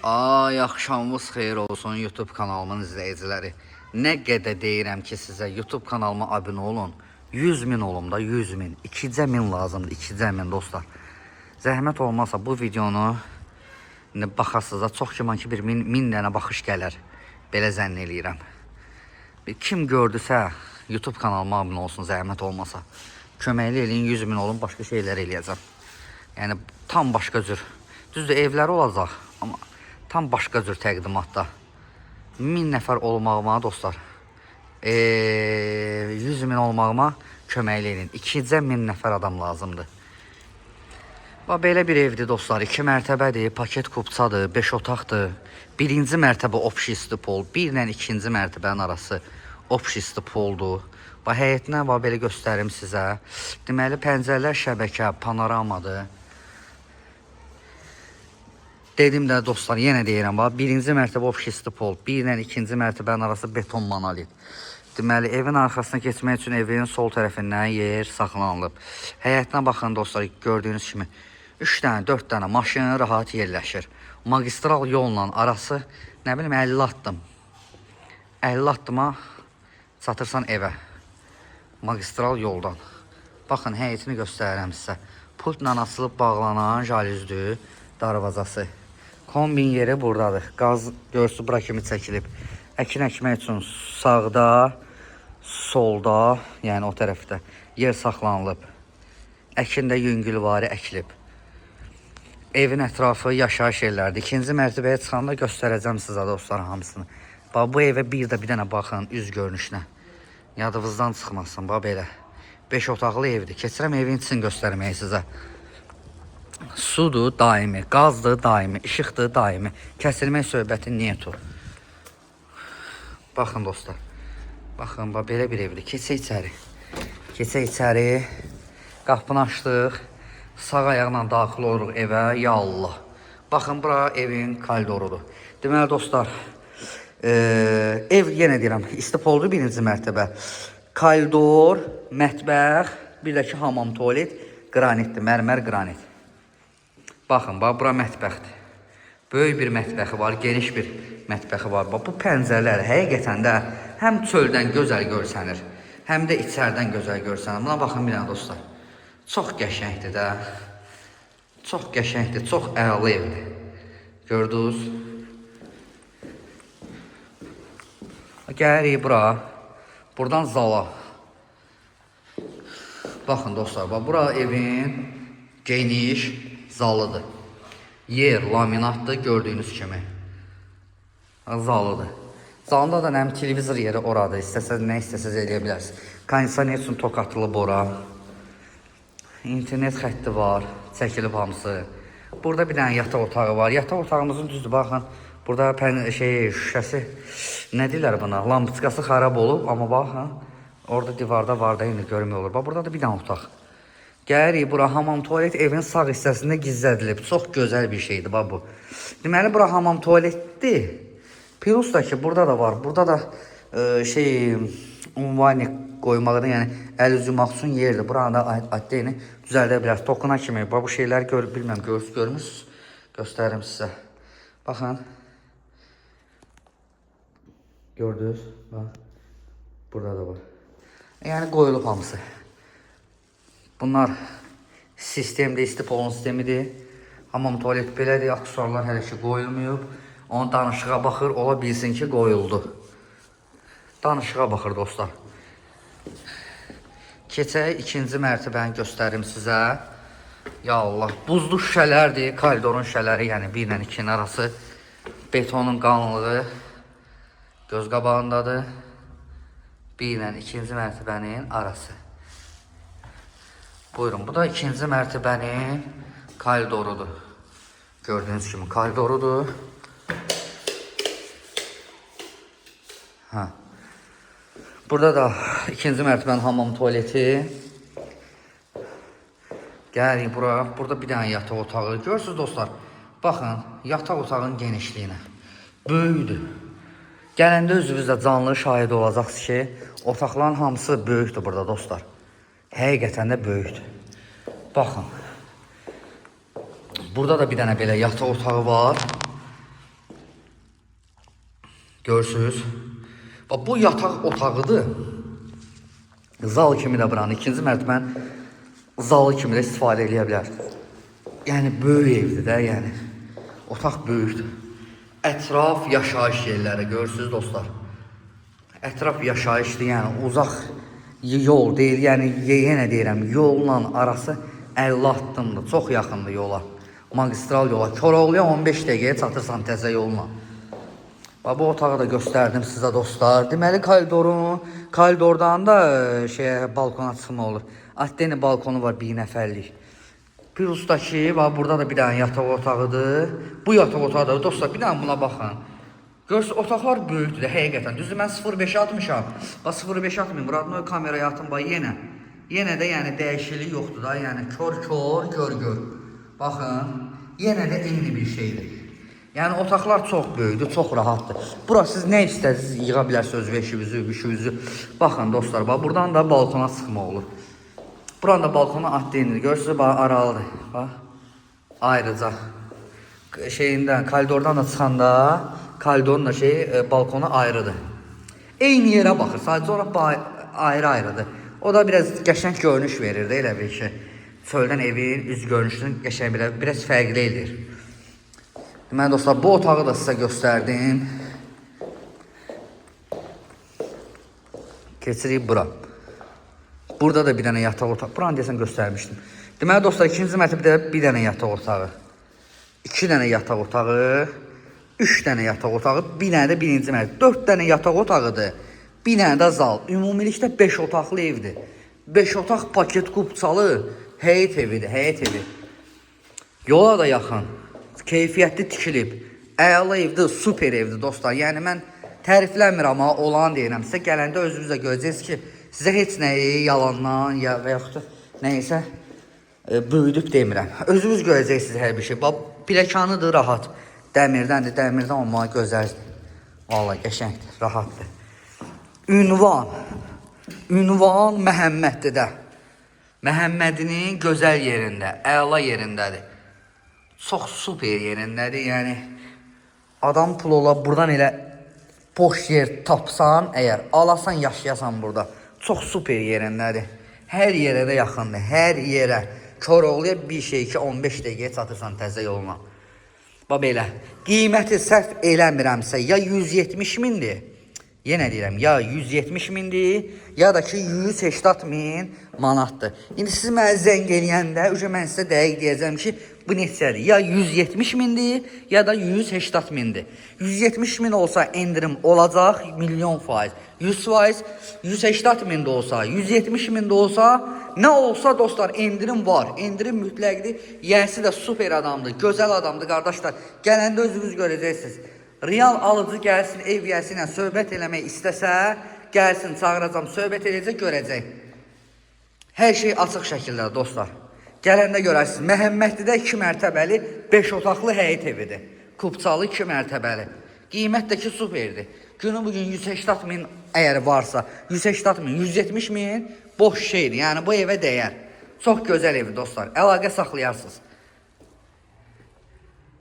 Ay, axşamınız xeyir olsun YouTube kanalımın izləyiciləri. Nə qədər deyirəm ki sizə YouTube kanalıma abunə olun. 100.000 olum da 100.000. 2.000 lazımdır 2.000 dostlar. Zəhmət olmasa bu videonu baxasınız da çox güman ki 1000 dənə baxış gələr. Belə zənn eləyirəm. Kim gördüsə YouTube kanalıma abunə olsun zəhmət olmasa. Köməkli eləyin 100.000 olun başqa şeylər eləyəcəm. Yəni tam başqa cür. Düzdür evlər olacaq amma tam başqa cür təqdimatda. 1000 nəfər olmağıma dostlar, 100.000 olmağıma köməkli edin. 2.000 nəfər adam lazımdır. Belə bir evdir dostlar. 2 mərtəbədir, paket kupçadır, 5 otaqdır. Birinci mərtəbə opşisti pol, 1 ilə 2-ci mərtəbənin arası opşisti poldur. Həyətinə belə göstərim sizə. Deməli, pəncərələr şəbəkə, panoramadır. Dedim də dostlar, yenə deyirəm, birinci mərtəbə opşisti pol, 1 ilə 2-ci mərtəbənin arası beton monolit. Deməli, evin arxasına keçmək üçün evin sol tərəfindən yer saxlanılıb. Həyətinə baxın dostlar, gördüyünüz kimi 3 dənə, 4 dənə maşın rahat yerləşir. Magistral yolla arası, nə bilim, 50 addım. 50 addıma çatırsan evə. Magistral yoldan. Baxın, həyətini göstərirəm sizə. Pultla asılıb bağlanan jalüzdür darvazası. Kombin yeri buradadır. Qaz görsü bura kimi çəkilib. Əkin əkmək üçün sağda, solda, yəni o tərəfdə yer saxlanılıb. Əkin də yüngülvari əkilib. Evin ətrafı yaşayış yerlərdir. 2-ci mərtəbəyə çıxanda göstərəcəm sizə dostlar hamısını. Bu evə bir dənə baxın üz görünüşünə. Yadınızdan çıxmasın belə. 5 otaqlı evdir. Keçirəm evin içini göstərməyi sizə. Sudur daimi, qazdır daimi, işıqdır daimi. Kəsilmək söhbəti niyetu. Baxın dostlar. Baxın, belə bir evdir. Keçək içəri. Keçək içəri. Qapını açdıq. Sağ ayaqla daxil oluruq evə. Ya Allah. Baxın, bura evin koridorudur. Deməli dostlar, ev yenə deyirəm, istipoldur 1-ci mərtəbə. Koridor, mətbəx, bir də ki hamam, tualet, qranitdir, mərmər qranit. Baxın, bura mətbəxdir. Böyük bir mətbəxi var, geniş bir mətbəxi var. Bu pəncərələr həqiqətən də həm çöldən gözəl görsənir, həm də içərdən gözəl görsənir. Buna baxın bir dənə dostlar. Çox qəşəngdir də. Çox qəşəngdir, çox əla evdir. Gördünüz? Gəlirik bura. Buradan zala. Baxın dostlar, bura evin geniş zalıdır. Yer laminatdır gördüyünüz kimi. Zalıdır. Zalında da nəm televizor yeri oradır. İstəsəz nə istəsəz eləyə bilərsiniz. Kondisioner üçün tok atılıb ora. İnternet xətti var. Çəkilib hamısı. Burada bir dənə yataq otağı var. Yataq otağımızın düzdür baxın. Burada şüşəsi nə deyirlər buna? Lampiçkası xarab olub. Amma baxın. Orada divarda var da indi görmək olur. Burada da bir dənə otaq. Gəlirik bura hamam tualet evin sağ hissəsində gizlədilib. Çox gözəl bir şeydir bu. Deməli bura hamam tualetdir. Plus da ki burada da var. Burada da ünvani qoymaqda, yəni əl üzü məxsun yerdir. Buranı da addeyini düzəldə bilərsiniz. Tokuna kimi bu şeyləri bilməm görmürsünüz. Göstərim sizə. Baxın. Gördünüz? Bax. Burada da var. Yəni qoyulub hamısı. Bunlar sistemdə istipolun sistemidir. Hamam tualet belədir, aksesuarlar hələ ki qoyulmayıb. Onun danışığa baxır, ola bilsin ki qoyuldu. Danışığa baxır dostlar. Keçək 2-ci mərtəbəni göstərim sizə. Ya Allah, buzlu şüşələrdir, koridorun şüşələri, yəni 1 ilə 2-nin arası. Betonun qalınlığı göz qabağındadır. 1 ilə 2-ci mərtəbənin arası. Buyurun, bu da 2-ci mərtəbənin koridorudur. Gördüyünüz kimi koridorudur. Burada da 2-ci mərtəbənin hamam tualeti. Gəlirik bura. Burada bir dənə yataq otağı. Görürsünüz dostlar. Baxın, yataq otağın genişliyinə. Böyükdür. Gələndə özünüz də canlı şahid olacaqsınız ki, otaqların hamısı böyükdür burada dostlar. Həqiqətən də böyükdür. Baxın. Burada da bir dənə belə yataq otağı var. Görürsünüz. Bax, bu yataq otağıdır. Zal kimi də buranın ikinci mərtəbən zalı kimi də istifadə edə bilər. Yəni böyük evdir də, yəni. Otaq böyükdür. Ətraf yaşayış yerləri görürsünüz dostlar. Ətraf yaşayışdır, yəni uzaq yol deyil, yəni yenə deyirəm, yolla arası 50 addımdır, çox yaxındır yola. Magistral yola. Koroğluya 15 dəqiqəyə çatırsan təzə yolla. Bu otağı da göstərdim sizə dostlar. Deməli koridordan da balkona çıxma olur. Atteni balkonu var bir nəfərlik. Pirusdakı, burada da bir dənə yataq otağıdır. Bu yataq otağı da dostlar, bir dənə buna baxın. Görürsünüz, otaqlar böyükdür də, həqiqətən. Düzdür, mən 0.5 atmışam. 0.5 atmayayım, Muradın kameraya atın, yenə. Yenə də yəni dəyişiklik yoxdur da, yəni gör. Baxın, yenə də eyni bir şeydir. Yəni otaqlar çox böyükdür, çox rahatdır. Bura siz nə istərsiniz yığa bilərsiniz eşinizi. Baxın dostlar, buradan da balkona çıxma olur. Buranın da balkona attığındır. Görürsünüz, aralıdır. Ayrıca koridordan da çıxanda koridorun da balkona ayrıdır. Eyni yerə baxır, sadəcə olaraq ayrı-ayrıdır. O da biraz qəşəng görünüş verir də, elə bir ki. Çöldən evin üz görünüşünün qəşəng biraz fərqli edir. Deməli dostlar, bu otağı da sizə göstərdim. Keçirik bura. Burada da bir dənə yataq otağı. Buranı deyəsən göstərmişdim. Deməli dostlar, ikinci mərtəbədə bir dənə yataq otağı. 2 dənə yataq otağı. 3 dənə yataq otağı. Bir dənə də birinci mərtəbə. 4 dənə yataq otağıdır. Bir dənə də zal. Ümumilikdə 5 otaqlı evdir. 5 otaq paket kupçalı həyət evidir, həyət evi. Yola da yaxın. Keyfiyyətli tikilib. Əla evdir, super evdir dostlar. Yəni mən tərifləmirəm, amma olan deyirəm. Sizə gələndə özünüzə görəcəksiniz ki, sizə heç nəyi yalandan və yaxud da nəysə böyüdüb demirəm. Özünüz görəcəksiniz hər bir şey. Pləkanıdır, rahat. Dəmirdəndir, dəmirdən olmağa gözəldir. Vallahi qəşəngdir, rahatdır. Ünvan Məhəmmədlidə. Məhəmmədinin gözəl yerində, əla yerindədir. Çox super yerindədir. Yəni adam pul ola buradan elə boş yer tapsan, əgər alasan, yaşayasan burada. Çox super yerindədir. Hər yerə də yaxındır, hər yerə. Koroğluya bir şey ki 15 dəqiqəyə çatırsan təzə yolla. Belə, qiyməti səhv eləmirəmsə ya 170 mindir, yenə deyirəm, ya 170 mindir, ya da ki 180 min manatdır. İndi siz mənə zəng eləyəndə, mən sizə dəqiq deyəcəm ki, bu neçədir? Ya 170 mindir, ya da 180 mindir. 170 min olsa endirim olacaq, %100%. 100%, 180 min də olsa, 170 min də olsa, nə olsa dostlar, endirim var. Endirim mütləqdir. Yəsi də super adamdır, gözəl adamdır qardaşlar. Gələndə özünüz görəcəksiniz. Real alıcı gəlsin, ev yəsi ilə söhbət eləmək istəsə, gəlsin, çağıracam, söhbət edəcək, görəcək. Hər şey açıq şəkildə dostlar. Gələndə görərsiniz. Məhəmmədlidə 2 mərtəbəli 5 otaqlı həyət evidir. Kupçalı 2 mərtəbəli. Qiymət də ki superdir. Günü bugün 180 min əgər varsa, 180 min, 170 min boş şeydir. Yəni bu evə dəyər. Çox gözəl evdir dostlar. Əlaqə saxlayarsınız.